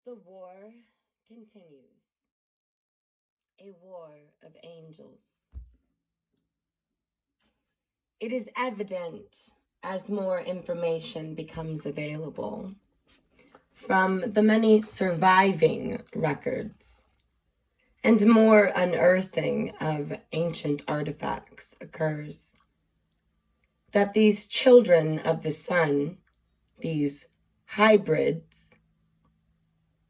The war continues. A war of angels. It is evident as more information becomes available from the many surviving records and more unearthing of ancient artifacts occurs, that these children of the sun, these hybrids,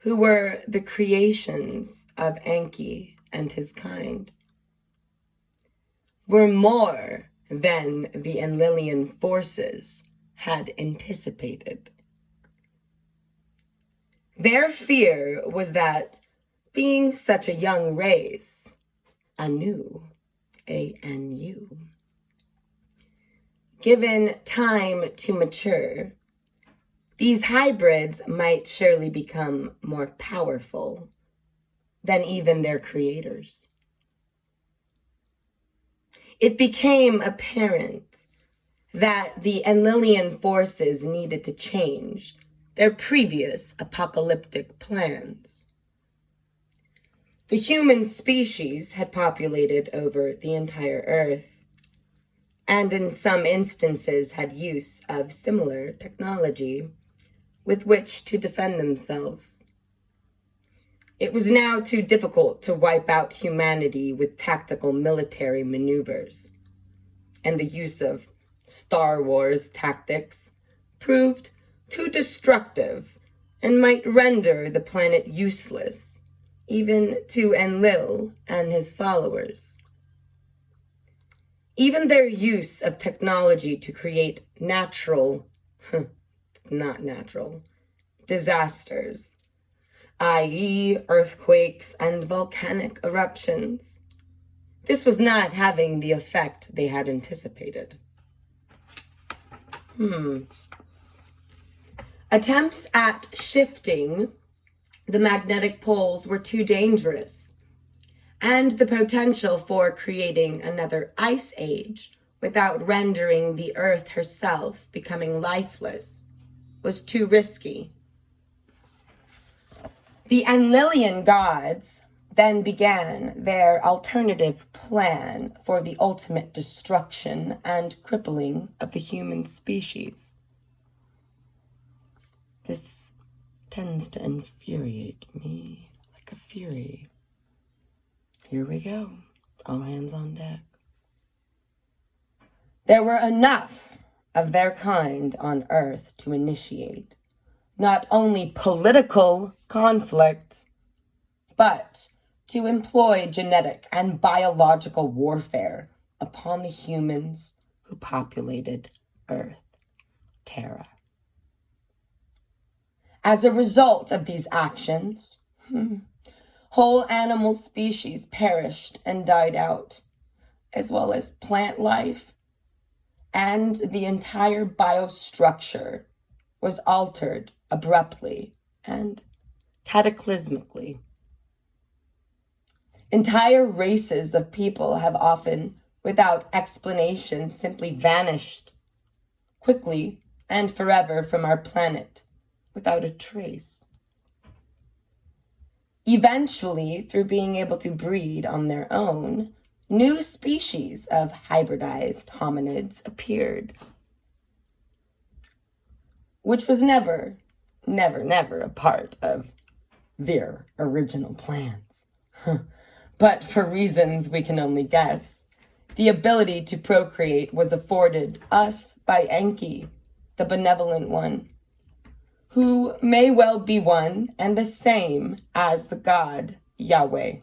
who were the creations of Enki and his kind, were more than the Enlilian forces had anticipated. Their fear was that, being such a young race, Anu, A-N-U, given time to mature, these hybrids might surely become more powerful than even their creators. It became apparent that the Enlilian forces needed to change their previous apocalyptic plans. The human species had populated over the entire Earth, and in some instances had use of similar technology with which to defend themselves. It was now too difficult to wipe out humanity with tactical military maneuvers, and the use of Star Wars tactics proved too destructive and might render the planet useless, even to Enlil and his followers. Even their use of technology to create not natural, disasters, i.e. earthquakes and volcanic eruptions. This was not having the effect they had anticipated. Attempts at shifting the magnetic poles were too dangerous, and the potential for creating another ice age without rendering the Earth herself becoming lifeless was too risky. The Enlilian gods then began their alternative plan for the ultimate destruction and crippling of the human species. This tends to infuriate me like a fury. Here we go, all hands on deck. There were enough of their kind on Earth to initiate not only political conflict, but to employ genetic and biological warfare upon the humans who populated Earth, Terra. As a result of these actions, whole animal species perished and died out, as well as plant life, and the entire biostructure was altered abruptly and cataclysmically. Entire races of people have often, without explanation, simply vanished quickly and forever from our planet without a trace. Eventually, through being able to breed on their own, new species of hybridized hominids appeared, which was never a part of their original plans. But for reasons we can only guess, the ability to procreate was afforded us by Enki, the benevolent one, who may well be one and the same as the god Yahweh,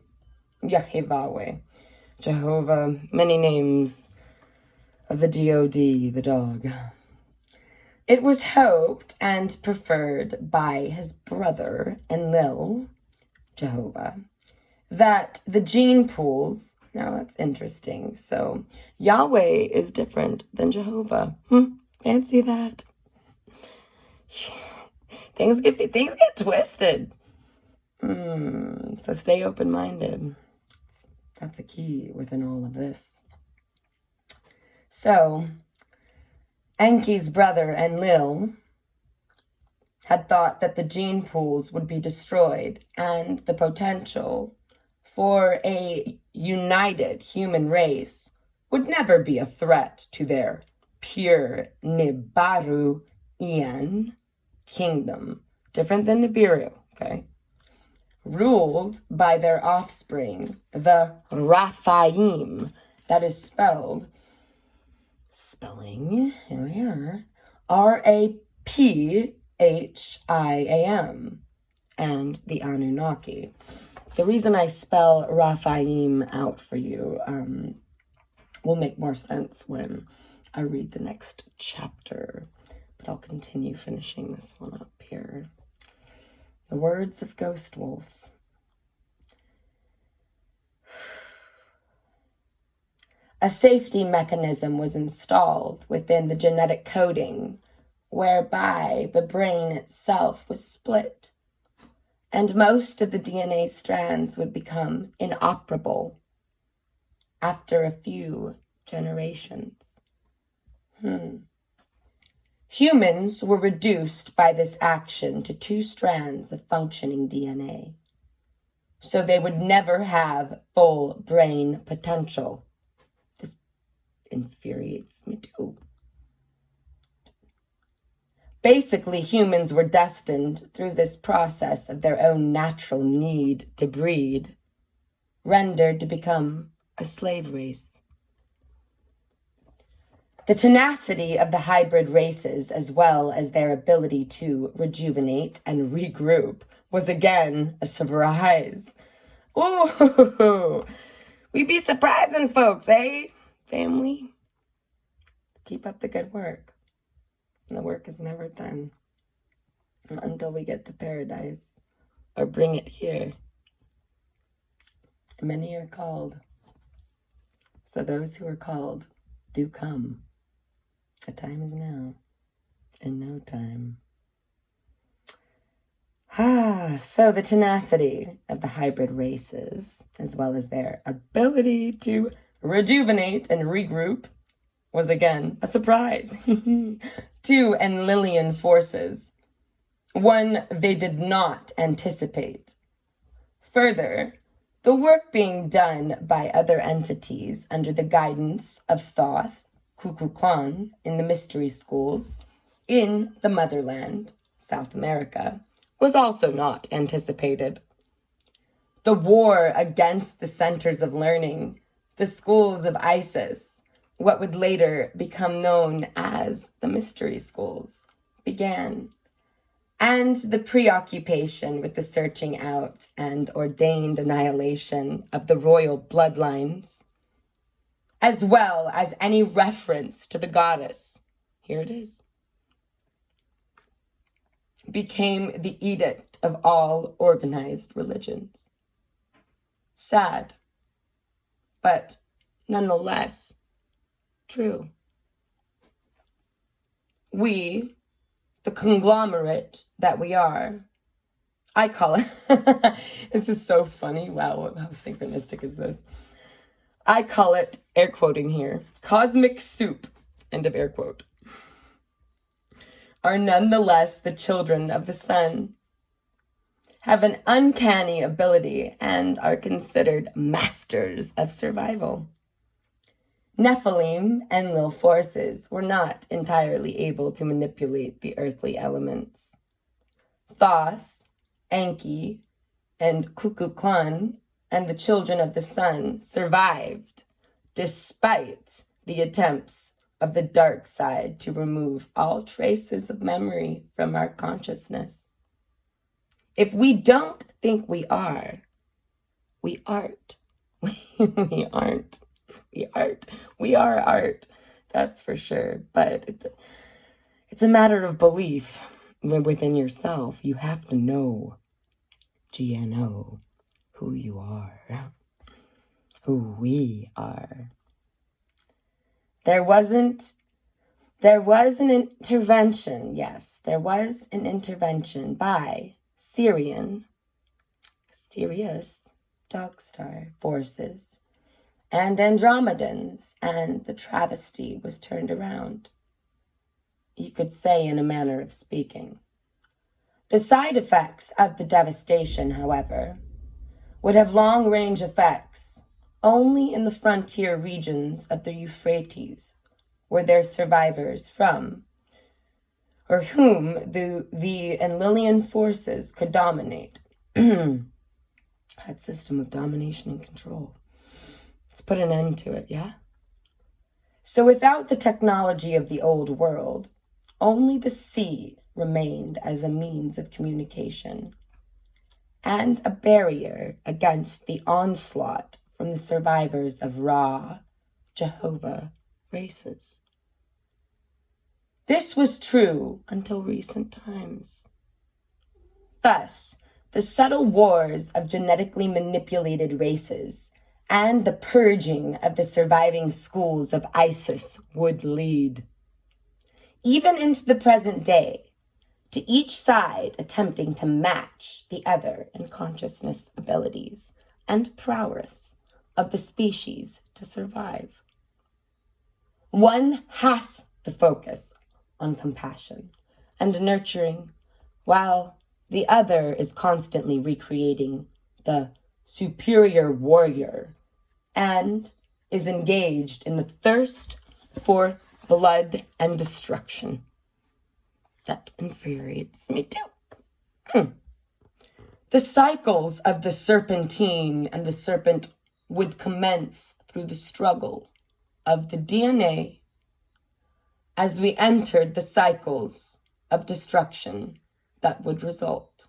Jehovah, many names of the D.O.D., the dog. It was hoped and preferred by his brother Enlil, Jehovah, that the gene pools, now that's interesting, so Yahweh is different than Jehovah. Fancy that? Things get twisted. So stay open-minded. That's a key within all of this. So, Enki's brother Enlil had thought that the gene pools would be destroyed and the potential for a united human race would never be a threat to their pure Nibiru Ian kingdom, different than Nibiru, okay? Ruled by their offspring, the Raphaim, that is spelling, here we are, Raphim, and the Anunnaki. The reason I spell Raphaim out for you will make more sense when I read the next chapter, but I'll continue finishing this one up here. The words of Ghost Wolf. A safety mechanism was installed within the genetic coding whereby the brain itself was split, and most of the DNA strands would become inoperable after a few generations. Humans were reduced by this action to 2 strands of functioning DNA, so they would never have full brain potential. This infuriates me too. Basically, humans were destined through this process of their own natural need to breed, rendered to become a slave race. The tenacity of the hybrid races, as well as their ability to rejuvenate and regroup, was again a surprise. Ooh, we be surprising folks, eh, family? Keep up the good work. And the work is never done until we get to paradise or bring it here. Many are called. So those who are called, do come. The time is now, in no time. So the tenacity of the hybrid races, as well as their ability to rejuvenate and regroup, was again a surprise to Enlilian forces, one they did not anticipate. Further, the work being done by other entities under the guidance of Thoth, Kukulkan in the mystery schools in the motherland, South America, was also not anticipated. The war against the centers of learning, the schools of Isis, what would later become known as the mystery schools, began, and the preoccupation with the searching out and ordained annihilation of the royal bloodlines, as well as any reference to the goddess, here it is, became the edict of all organized religions. Sad, but nonetheless true. We, the conglomerate that we are, I call it, this is so funny, wow, how synchronistic is this? I call it, air quoting here, cosmic soup, end of air quote, are nonetheless the children of the sun, have an uncanny ability, and are considered masters of survival. Nephilim, Enlil forces, were not entirely able to manipulate the earthly elements. Thoth, Enki, and Kukulkan, and the children of the sun survived, despite the attempts of the dark side to remove all traces of memory from our consciousness. If we don't think we are, we aren't. We aren't. We aren't. We are art, that's for sure. But it's a matter of belief within yourself. You have to know, GNO, who you are, who we are. There was an intervention, yes, there was an intervention by Sirius Dogstar forces and Andromedans, and the travesty was turned around. You could say in a manner of speaking. The side effects of the devastation, however, would have long-range effects only in the frontier regions of the Euphrates, where their survivors from, or whom the Enlilian forces could dominate. That system of domination and control. Let's put an end to it, yeah? So without the technology of the old world, only the sea remained as a means of communication and a barrier against the onslaught from the survivors of Ra, Jehovah races. This was true until recent times. Thus, the subtle wars of genetically manipulated races and the purging of the surviving schools of Isis would lead, even into the present day, to each side attempting to match the other in consciousness abilities and prowess of the species to survive. One has to focus on compassion and nurturing, while the other is constantly recreating the superior warrior and is engaged in the thirst for blood and destruction. That infuriates me too. The cycles of the serpentine and the serpent would commence through the struggle of the DNA as we entered the cycles of destruction that would result.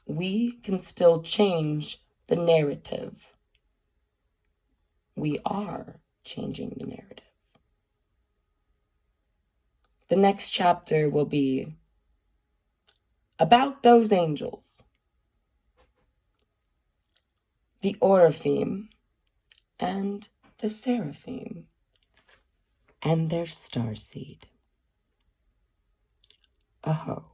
We can still change the narrative. We are changing the narrative. The next chapter will be about those angels, the Oraphim and the Seraphim, and their starseed. Aho.